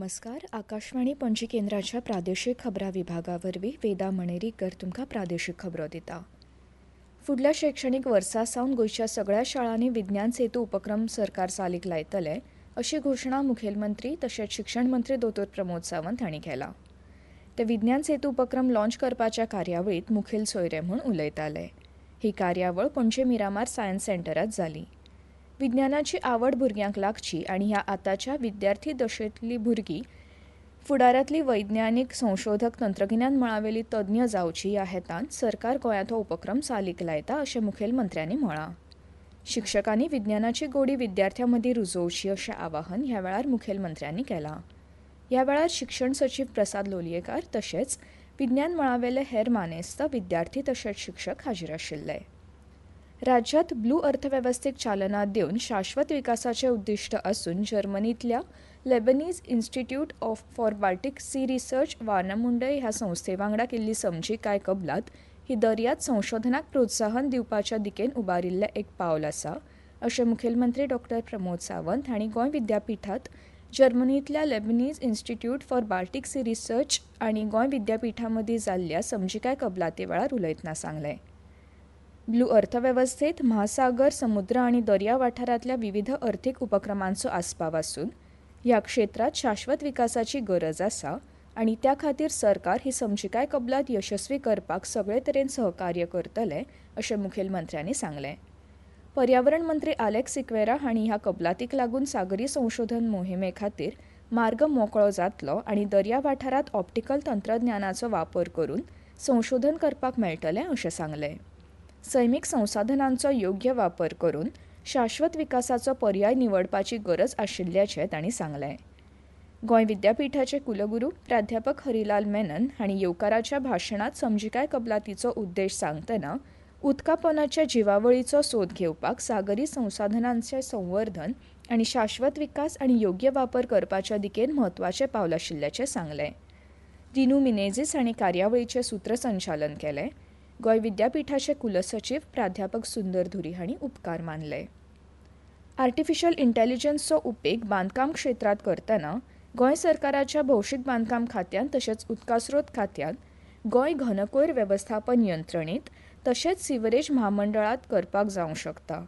नमस्कार. आकाशवाणी पणजी केंद्राच्या प्रादेशीक खबरां विभागावरवीं वेदा मणेरीकर तुमकां प्रादेशीक खबरो दिता. फुडल्या शैक्षणीक वर्सा सावन गोंयच्या सगळ्या शाळांनी विज्ञान सेतू उपक्रम सरकार चालीक लायतले अशी घोशणा मुखेलमंत्री तशेंच शिक्षण मंत्री दोतोर प्रमोद सावंत हांणी केला. ते विज्ञान सेतू उपक्रम लॉन्च करपाच्या कार्यावळींत मुखेल सोयरे म्हूण उलयताले. ही कार्यावळ पणजे मिरामार सायन्स सेंटरांत जाली. विज्ञानाची आवड भुरग्यांक लागची आनी ह्या आतांच्या विद्यार्थी दशेंतलीं भुरगीं फुडारांतलीं वैज्ञानीक संशोधक तंत्रगिन्यान मळावेलीं तज्ञ जावची ह्या हेतान सरकार गोंयांत हो उपक्रम चालीक लायता अशें मुखेलमंत्र्यांनी म्हळां. शिक्षकांनी विज्ञानाची गोडी विद्यार्थ्यां मदीं रुजोवची अशें आवाहन ह्या वेळार मुखेलमंत्र्यांनी केलां. ह्या वेळार शिक्षण सचीव प्रसाद लोलयेकार तशेंच विज्ञान मळावेले हेर मानेस्त विद्यार्थी तशेंच शिक्षक हाजीर आशिल्ले. राज्यांत ब्लू अर्थवेवस्थेक चालना दिवन शाश्वत विकासाचें उद्दिश्ट आसून जर्मनींतल्या Leibniz Institute for Baltic Sea Research वार्नामुंडय ह्या संस्थे वांगडा केल्ली समजिकाय कबलात ही दर्यांत संशोधनाक प्रोत्साहन दिवपाच्या दिकेन उबारिल्लें एक पावल आसा अशें मुखेलमंत्री डॉ प्रमोद सावंत हांणी गोंय विद्यापीठांत जर्मनींतल्या Leibniz Institute for Baltic Sea Research आनी गोंय विद्यापीठा मदीं जाल्ल्या समजिकाय कबलाती वेळार उलयतना सांगलें. ब्लू अर्थवेवस्थेत महासागर समुद्र आनी दर्या वाठारांतल्या विविध अर्थीक उपक्रमांचो आस्पाव आसून ह्या क्षेत्रांत शाश्वत विकासाची गरज आसा आनी त्या खातीर सरकार ही समजिकाय कबलात यशस्वी करपाक सगळे तरेन सहकार्य करतले अशें मुखेलमंत्र्यांनी सांगलें. पर्यावरण मंत्री आलेक्स सिक्वेरा हांणी ह्या कबलातीक लागून सागरी संशोधन मोहिमे खातीर मार्ग मोकळो जातलो आनी दर्या वाठारांत ऑप्टिकल तंत्रज्ञानाचो वापर करून संशोधन करपाक मेळटलें अशें सांगलें. सैमीक संसाधनांचो योग्य वापर करून शाश्वत विकासाचो पर्याय निवडपाची गरज आशिल्ल्याचें तांणी सांगलें. गोंय विद्यापीठाचे कुलगुरू प्राध्यापक हरिलाल मेनन हांणी येवकाराच्या भाशणांत समजिकाय कबलातीचो उद्देश सांगतना उदकापोनाच्या जिवावळीचो सोद घेवपाक सागरी संसाधनांचें संवर्धन आनी शाश्वत विकास आनी योग्य वापर करपाच्या दिकेन म्हत्वाचें पावल आशिल्ल्याचें सांगलें. दिनू मिनेझीस हांणी कार्यावळीचें सूत्रसंचालन केलें. गोंय विद्यापीठाचे कुलसचीव प्राध्यापक सुंदर धुरी हांणी उपकार मानले. आर्टिफिशियल इंटेलिजन्सचो उपेग बांदकाम क्षेत्रांत करतना गोंय सरकाराच्या भौशीक बांदकाम खात्यान तशेंच उदकास्रोत खात्यान गोंय घनकयर वेवस्थापन यंत्रणेंत तशेंच सिवरेज म्हामंडळांत करपाक जावंक शकता.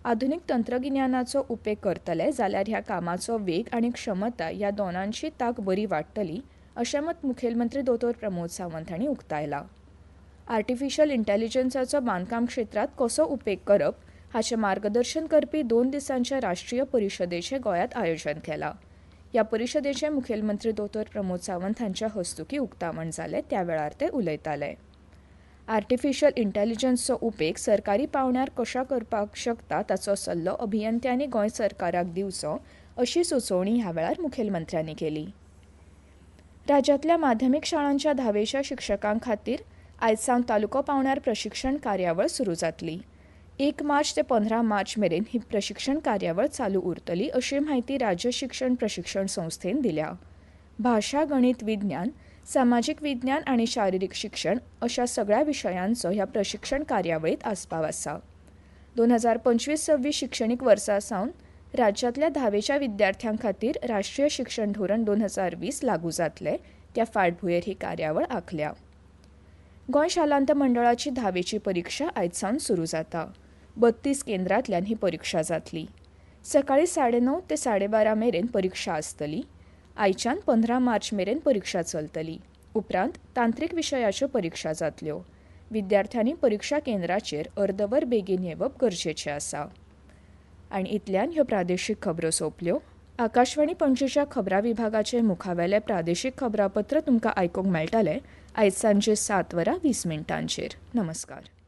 आधुनीक तंत्रगिन्यानाचो उपेग करतले जाल्यार ह्या कामाचो वेग आनी क्षमता ह्या दोनांची तांक बरी वाडटली अशें मत मुखेलमंत्री दोतोर प्रमोद सावंत हांणी उक्तायलां. आर्टिफिशियल इंटेलिजन्साचो बांदकाम क्षेत्रांत कसो उपेग करप हाचें मार्गदर्शन करपी 2 दिसांच्या राष्ट्रीय परिशदेचें गोंयांत आयोजन केलां. ह्या परिशदेचें मुखेलमंत्री दोतोर प्रमोद सावंत हांच्या हस्तुकीं उक्तावण जालें त्या वेळार ते उलयताले. आर्टिफिशियल इंटेलिजन्सचो उपेग सरकारी पावंड्यार कशा करपाक शकता ताचो सल्लो अभियंत्यांनी गोंय सरकाराक दिवचो अशी सुचोवणी ह्या वेळार मुखेलमंत्र्यांनी केली. राज्यांतल्या माध्यमीक शाळांच्या 10वेच्या शिक्षकां खातीर आयज सावन तालुको पावंड्यार प्रशिक्षण कार्यावळ सुरू जातली. 1 मार्च ते 15 मार्च मेरेन ही प्रशिक्षण कार्यावळ चालू उरतली अशी म्हायती राज्य शिक्षण प्रशिक्षण संस्थेन दिल्या. भाशा, गणित, विज्ञान, सामाजीक विज्ञान आनी शारिरीक शिक्षण अशा सगळ्या विशयांचो ह्या प्रशिक्षण कार्यावळीत आस्पाव आसा. 2025-26 शिक्षणीक वर्सा सावन राज्यांतल्या 10वेच्या विद्यार्थ्यां खातीर राष्ट्रीय शिक्षण धोरण 2020 लागू जातले त्या फाटभुंयेर ही कार्यावळ आंखल्या. गोंय शालांत मंडळाची 10वेची परीक्षा आयज सावन सुरू जाता. 32 केंद्रांतल्यान ही परीक्षा जातली. सकाळीं 9:30 ते 12:30 मेरेन परीक्षा आसतली. आयच्यान 15 मार्च मेरेन परीक्षा चलतली. उपरांत तांत्रीक विशयाच्यो परीक्षा जातल्यो. विद्यार्थ्यांनी परीक्षा केंद्राचेर अर्दवर बेगीन येवप गरजेचें आसा. आनी इतल्यान ह्यो प्रादेशीक खबरो सोंपल्यो. आकाशवाणी पणजेच्या खबरां विभागाचे मुखावेले प्रादेशीक खबरापत्र तुमकां आयकूंक मेळटलें आयज सांजे 7:20 नमस्कार.